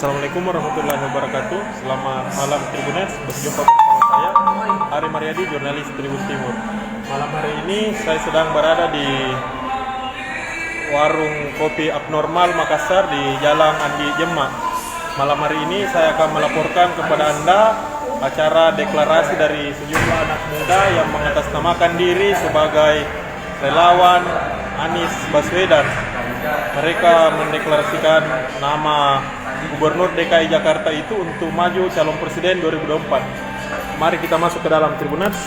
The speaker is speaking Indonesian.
Assalamualaikum warahmatullahi wabarakatuh. Selamat malam Tribuners. Berjumpa bersama saya Ari Mariadi, jurnalis Tribun Timur. Malam hari ini saya sedang berada di warung kopi abnormal Makassar di Jalan Andi Jemak. Malam hari ini saya akan melaporkan kepada Anda acara deklarasi dari sejumlah anak muda yang mengatasnamakan diri sebagai relawan Anies Baswedan. Mereka mendeklarasikan nama Gubernur DKI Jakarta itu untuk maju calon presiden 2024. Mari kita masuk ke dalam Tribuners.